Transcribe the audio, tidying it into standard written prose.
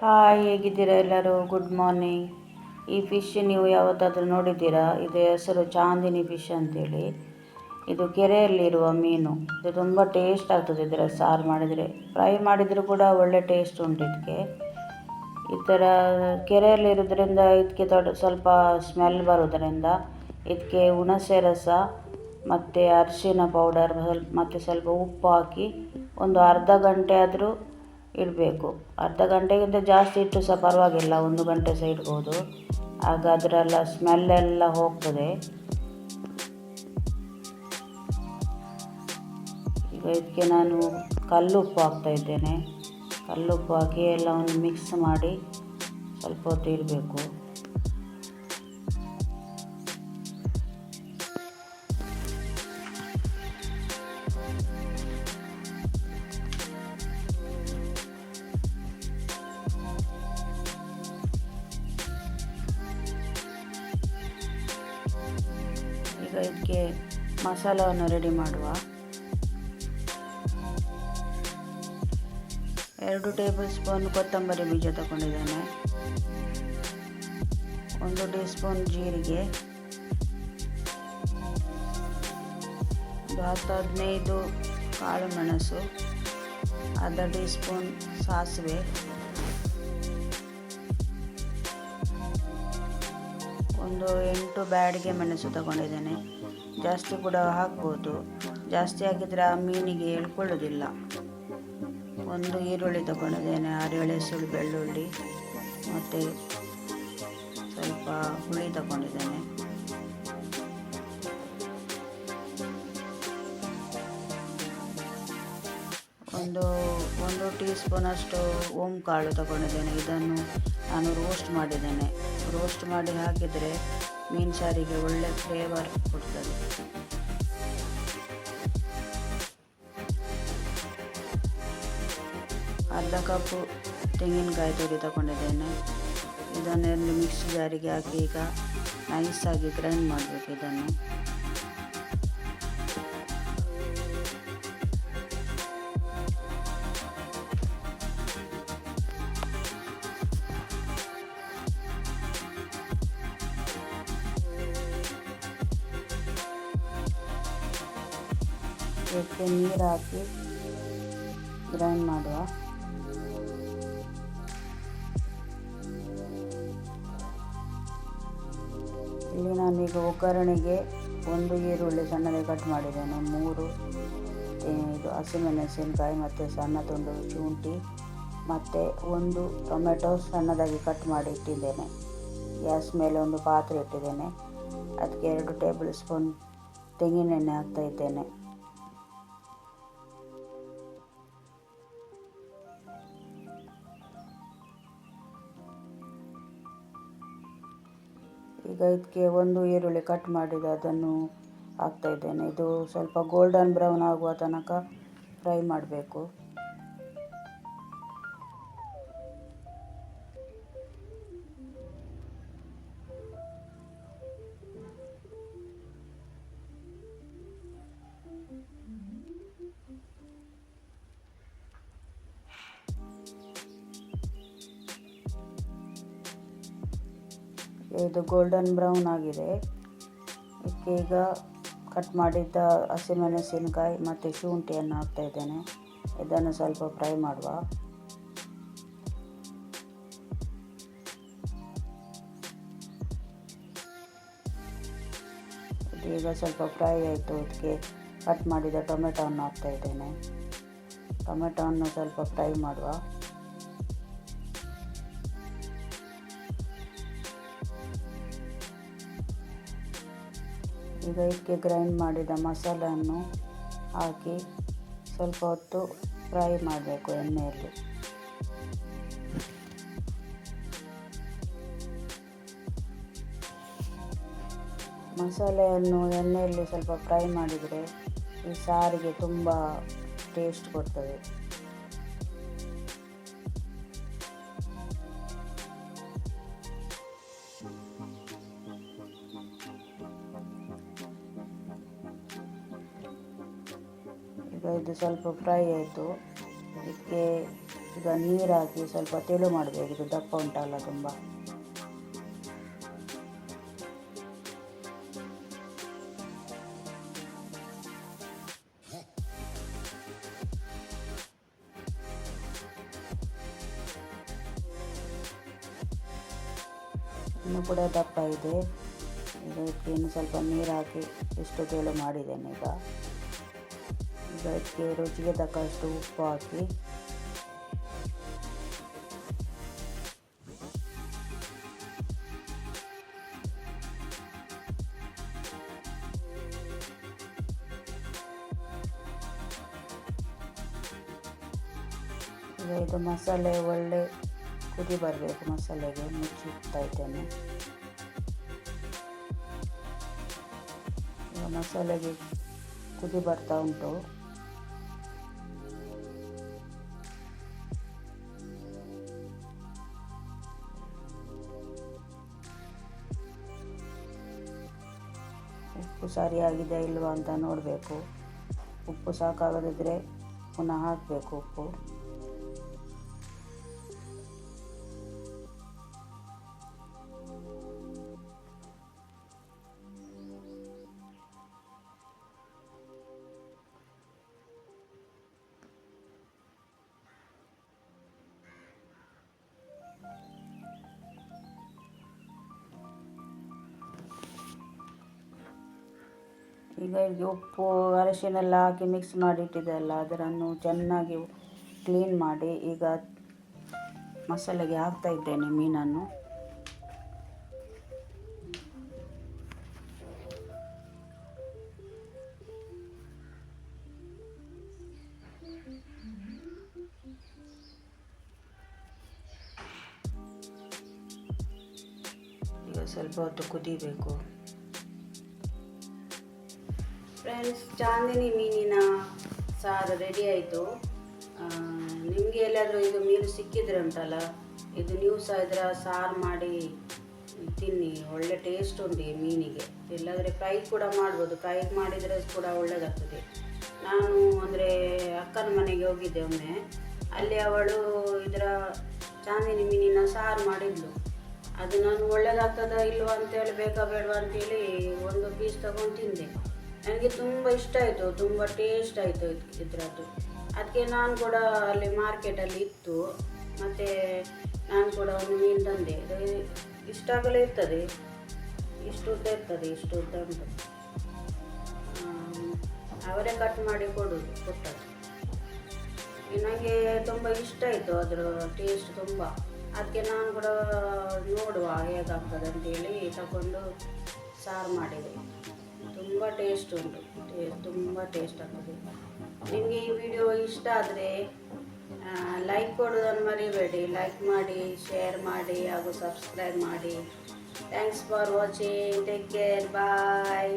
Hi, ಹೇಗಿದ್ದೀರಾ ಎಲ್ಲರೂ? Good morning. ಈ ಫಿಶ್ ನೀವು ಯಾವತ್ತಾದರೂ ನೋಡಿದ್ದೀರಾ? ಇದು ಹೆಸರು ಚಾಂದಿನಿ ಫಿಶ್ ಅಂತೇಳಿ. ಇದು ಕೆರೆಯಲ್ಲಿರುವ ಮೀನು. ಇದು ತುಂಬ ಟೇಸ್ಟ್ ಆಗ್ತದೆ ಇದರ ಸಾರು ಮಾಡಿದರೆ. ಫ್ರೈ ಮಾಡಿದರೂ ಕೂಡ ಒಳ್ಳೆ ಟೇಸ್ಟ್ ಉಂಟು ಇದಕ್ಕೆ. ಈ ಥರ ಕೆರೆಯಲ್ಲಿರೋದ್ರಿಂದ ಇದಕ್ಕೆ ಸ್ವಲ್ಪ ಸ್ಮೆಲ್ ಬರೋದರಿಂದ ಇದಕ್ಕೆ ಹುಣಸೆ ರಸ ಮತ್ತು ಅರಿಶಿನ ಪೌಡರ್ ಮತ್ತು ಸ್ವಲ್ಪ ಉಪ್ಪು ಹಾಕಿ ಒಂದು ಅರ್ಧ ಗಂಟೆ ಆದರೂ ಇಡಬೇಕು. ಅರ್ಧ ಗಂಟೆಗಿಂತ ಜಾಸ್ತಿ ಇಟ್ಟು ಸಹ ಪರವಾಗಿಲ್ಲ, 1 ಗಂಟೆ ಸಹ ಇಡ್ಬೋದು. ಆಗ ಅದರೆಲ್ಲ ಸ್ಮೆಲ್ಲೆಲ್ಲ ಹೋಗ್ತದೆ. ಈಗ ಇದಕ್ಕೆ ನಾನು ಕಲ್ಲುಪ್ಪು ಹಾಕ್ತಾ ಇದ್ದೇನೆ. ಕಲ್ಲುಪ್ಪು ಹಾಕಿ ಎಲ್ಲವನ್ನು ಮಿಕ್ಸ್ ಮಾಡಿ ಸ್ವಲ್ಪ ಹೊತ್ತು ಇಡಬೇಕು. ಈಗ ಇದಕ್ಕೆ ಮಸಾಲವನ್ನು ರೆಡಿ ಮಾಡುವ. 2 ಟೇಬಲ್ ಸ್ಪೂನ್ ಕೊತ್ತಂಬರಿ ಬೀಜ ತಗೊಂಡಿದ್ದೇನೆ. 1 ಟೀ ಸ್ಪೂನ್ ಜೀರಿಗೆ, 10-15 ಕಾಳು ಮೆಣಸು, ಅರ್ಧ ಟೀ ಸ್ಪೂನ್ ಸಾಸಿವೆ, 8 ಬ್ಯಾಡಿಗೆ ಮೆಣಸು ತಗೊಂಡಿದ್ದೇನೆ. ಜಾಸ್ತಿ ಕೂಡ ಹಾಕ್ಬೋದು, ಜಾಸ್ತಿ ಹಾಕಿದರೆ ಆ ಮೀನಿಗೆ ಹೇಳ್ಕೊಳ್ಳೋದಿಲ್ಲ. 1 ಈರುಳ್ಳಿ ತಗೊಂಡಿದ್ದೇನೆ, 6 ಎಳೆಸುಳು ಬೆಳ್ಳುಳ್ಳಿ ಮತ್ತು ಸ್ವಲ್ಪ ಹುಳಿ ತಗೊಂಡಿದ್ದೇನೆ. ಒಂದು ಟೀ ಸ್ಪೂನಷ್ಟು ಓಂ ಕಾಳು ತಗೊಂಡಿದ್ದೇನೆ. ಇದನ್ನು ನಾನು ರೋಸ್ಟ್ ಮಾಡಿದ್ದೇನೆ. ರೋಸ್ಟ್ ಮಾಡಿ ಹಾಕಿದರೆ ಮೀನು ಸಾರಿಗೆ ಒಳ್ಳೆ ಫ್ಲೇವರ್ ಕೊಡ್ತದೆ. ಅರ್ಧ ಕಪ್ಪು ತೆಂಗಿನಕಾಯಿ ತುರಿ ತಗೊಂಡಿದ್ದೇನೆ. ಇದನ್ನೆಲ್ಲ ಮಿಕ್ಸಿ ಜಾರಿಗೆ ಹಾಕಿ ಈಗ ನೈಸಾಗಿ ಗ್ರೈಂಡ್ ಮಾಡಬೇಕು. ಇದನ್ನು ಇದಕ್ಕೆ ನೀರು ಹಾಕಿ ಗ್ರೈಂಡ್ ಮಾಡುವ. ಇಲ್ಲಿ ನಾನೀಗ ಒಗ್ಗರಣೆಗೆ 1 ಈರುಳ್ಳಿ ಸಣ್ಣದಾಗಿ ಕಟ್ ಮಾಡಿದ್ದೇನೆ, 3 ಹಸಿಮೆಣಸಿನಕಾಯಿ ಮತ್ತು ಸಣ್ಣ ತುಂಡು ಶುಂಠಿ ಮತ್ತು 1 ಟೊಮೆಟೊ ಸಣ್ಣದಾಗಿ ಕಟ್ ಮಾಡಿ ಇಟ್ಟಿದ್ದೇನೆ. ಗ್ಯಾಸ್ ಮೇಲೆ ಒಂದು ಪಾತ್ರೆ ಇಟ್ಟಿದ್ದೇನೆ. ಅದಕ್ಕೆ 2 ಟೇಬಲ್ ಸ್ಪೂನ್ ತೆಂಗಿನೆಣ್ಣೆ ಹಾಕ್ತಾ ಇದ್ದೇನೆ. ಈಗ ಇದಕ್ಕೆ 1 ಈರುಳ್ಳಿ ಕಟ್ ಮಾಡಿದ ಅದನ್ನು ಹಾಕ್ತಾ ಇದ್ದೇನೆ. ಇದು ಸ್ವಲ್ಪ ಗೋಲ್ಡನ್ ಬ್ರೌನ್ ಆಗುವ ತನಕ ಫ್ರೈ ಮಾಡಬೇಕು. ಇದು ಗೋಲ್ಡನ್ ಬ್ರೌನ್ ಆಗಿದೆ. ಇದಕ್ಕೆ ಈಗ ಕಟ್ ಮಾಡಿದ್ದ ಹಸಿಮೆಣಸಿನಕಾಯಿ ಮತ್ತು ಶುಂಠಿಯನ್ನು ಹಾಕ್ತಾ ಇದ್ದೇನೆ. ಇದನ್ನು ಸ್ವಲ್ಪ ಫ್ರೈ ಮಾಡುವ. ಇದೀಗ ಸ್ವಲ್ಪ ಫ್ರೈ ಆಯಿತು. ಇದಕ್ಕೆ ಕಟ್ ಮಾಡಿದ ಟೊಮೆಟೊವನ್ನು ಹಾಕ್ತಾ ಇದ್ದೇನೆ. ಟೊಮೆಟೊವನ್ನು ಸ್ವಲ್ಪ ಫ್ರೈ ಮಾಡುವ. ಈಗ ಇದಕ್ಕೆ ಗ್ರೈಂಡ್ ಮಾಡಿದ ಮಸಾಲೆಯನ್ನು ಹಾಕಿ ಸ್ವಲ್ಪ ಹೊತ್ತು ಫ್ರೈ ಮಾಡಬೇಕು ಎಣ್ಣೆಯಲ್ಲಿ. ಮಸಾಲೆಯನ್ನು ಎಣ್ಣೆಯಲ್ಲಿ ಸ್ವಲ್ಪ ಫ್ರೈ ಮಾಡಿದರೆ ಈ ಸಾರಿಗೆ ತುಂಬ ಟೇಸ್ಟ್ ಕೊಡ್ತದೆ. ಈಗ ಇದು ಸ್ವಲ್ಪ ಫ್ರೈ ಆಯಿತು. ಇದಕ್ಕೆ ಈಗ ನೀರು ಹಾಕಿ ಸ್ವಲ್ಪ ತೆಳು ಮಾಡಬೇಕು. ಇದು ದಪ್ಪ ಉಂಟಲ್ಲ ತುಂಬ. ಇನ್ನು ಕೂಡ ದಪ್ಪ ಇದೆ. ಇದಕ್ಕೆ ಇನ್ನು ಸ್ವಲ್ಪ ನೀರು ಹಾಕಿ ಎಷ್ಟು ತೆಳು ಮಾಡಿದ್ದೇನೆ. ಈಗ ಇದಕ್ಕೆ ರುಚಿಗೆ ತಕ್ಕಷ್ಟು ಉಪ್ಪು ಹಾಕಿ ಈಗ ಇದು ಮಸಾಲೆ ಒಳ್ಳೆ ಕುದಿ ಬರಬೇಕು. ಮಸಾಲೆಗೆ ಮುಚ್ಚಿಡ್ತಾ ಇದ್ದೇನೆ. ಈಗ ಮಸಾಲೆಗೆ ಕುದಿ ಬರ್ತಾ ಉಂಟು. ಉಪ್ಪು ಸರಿಯಾಗಿದೆ ಇಲ್ವಾ ಅಂತ ನೋಡಬೇಕು. ಉಪ್ಪು ಸಾಕಾಗದಿದ್ದರೆ ಪುನಃ ಹಾಕಬೇಕು ಉಪ್ಪು. ಈಗ ಇದಕ್ಕೆ ಉಪ್ಪು ಅರಿಶಿನ ಎಲ್ಲ ಹಾಕಿ ಮಿಕ್ಸ್ ಮಾಡಿ ಇಟ್ಟಿದ್ದೆಲ್ಲ ಅದನ್ನು ಚೆನ್ನಾಗಿ ಕ್ಲೀನ್ ಮಾಡಿ ಈಗ ಮಸಾಲೆಗೆ ಹಾಕ್ತಾ ಇದ್ದೇನೆ ಮೀನನ್ನು. ಈಗ ಸ್ವಲ್ಪ ಹೊತ್ತು ಕುದಿಬೇಕು. ಫ್ರೆಂಡ್ಸ್, ಚಾಂದಿನಿ ಮೀನಿನ ಸಾರು ರೆಡಿ ಆಯಿತು. ನಿಮಗೆ ಎಲ್ಲಾದರೂ ಇದು ಮೀನು ಸಿಕ್ಕಿದ್ರೆ ಉಂಟಲ್ಲ, ಇದು ನೀವು ಸಹ ಇದರ ಸಾರು ಮಾಡಿ ತಿನ್ನಿ. ಒಳ್ಳೆ ಟೇಸ್ಟ್ ಉಂಟು ಈ ಮೀನಿಗೆ. ಇಲ್ಲಾಂದರೆ ಫ್ರೈ ಕೂಡ ಮಾಡ್ಬೋದು. ಫ್ರೈ ಮಾಡಿದರೆ ಕೂಡ ಒಳ್ಳೆಯದಾಗ್ತದೆ. ನಾನು ಅಂದರೆ ಅಕ್ಕನ ಮನೆಗೆ ಹೋಗಿದ್ದೆ ಒಮ್ಮೆ. ಅಲ್ಲಿ ಅವಳು ಇದರ ಚಾಂದಿನಿ ಮೀನಿನ ಸಾರು ಮಾಡಿದ್ಲು. ಅದು ನಾನು ಒಳ್ಳೆಯದಾಗ್ತದ ಇಲ್ವಾ ಅಂತೇಳಿ ಬೇಕಾ ಬೇಡವಾ ಅಂತೇಳಿ ಒಂದು ಪೀಸ್ ತಗೊಂಡು ತಿಂದೆ. ನನಗೆ ತುಂಬ ಇಷ್ಟ ಆಯಿತು, ತುಂಬ ಟೇಸ್ಟ್ ಆಯಿತು ಇದರದ್ದು. ಅದಕ್ಕೆ ನಾನು ಕೂಡ ಅಲ್ಲಿ ಮಾರ್ಕೆಟಲ್ಲಿ ಇತ್ತು, ಮತ್ತು ನಾನು ಕೂಡ ಒಂದು ಮೀನು ತಂದೆ. ಇಷ್ಟಾಗಲೇ ಇರ್ತದೆ, ಇಷ್ಟು ಉದ್ದ ಇರ್ತದೆ, ಇಷ್ಟು ಉದ್ದ ಉಂಟು. ಅವರೇ ಕಟ್ ಮಾಡಿ ಕೊಟ್ಟದ್ದು. ನನಗೆ ತುಂಬ ಇಷ್ಟ ಆಯಿತು ಅದರ ಟೇಸ್ಟ್ ತುಂಬ. ಅದಕ್ಕೆ ನಾನು ಕೂಡ ನೋಡುವ ಹೇಗಾಗ್ತದೆ ಅಂತೇಳಿ ತಗೊಂಡು ಸಾರು ಮಾಡಿದೆ. ತುಂಬ ಟೇಸ್ಟ್ ಉಂಟು, ತುಂಬ ಟೇಸ್ಟ್ ಆಗ್ತದೆ. ನಿಮಗೆ ಈ ವಿಡಿಯೋ ಇಷ್ಟ ಆದರೆ ಲೈಕ್ ಕೊಡೋದನ್ನು ಮರಿಬೇಡಿ. ಲೈಕ್ ಮಾಡಿ, ಶೇರ್ ಮಾಡಿ ಹಾಗೂ ಸಬ್ಸ್ಕ್ರೈಬ್ ಮಾಡಿ. Thanks for watching. Take care. Bye.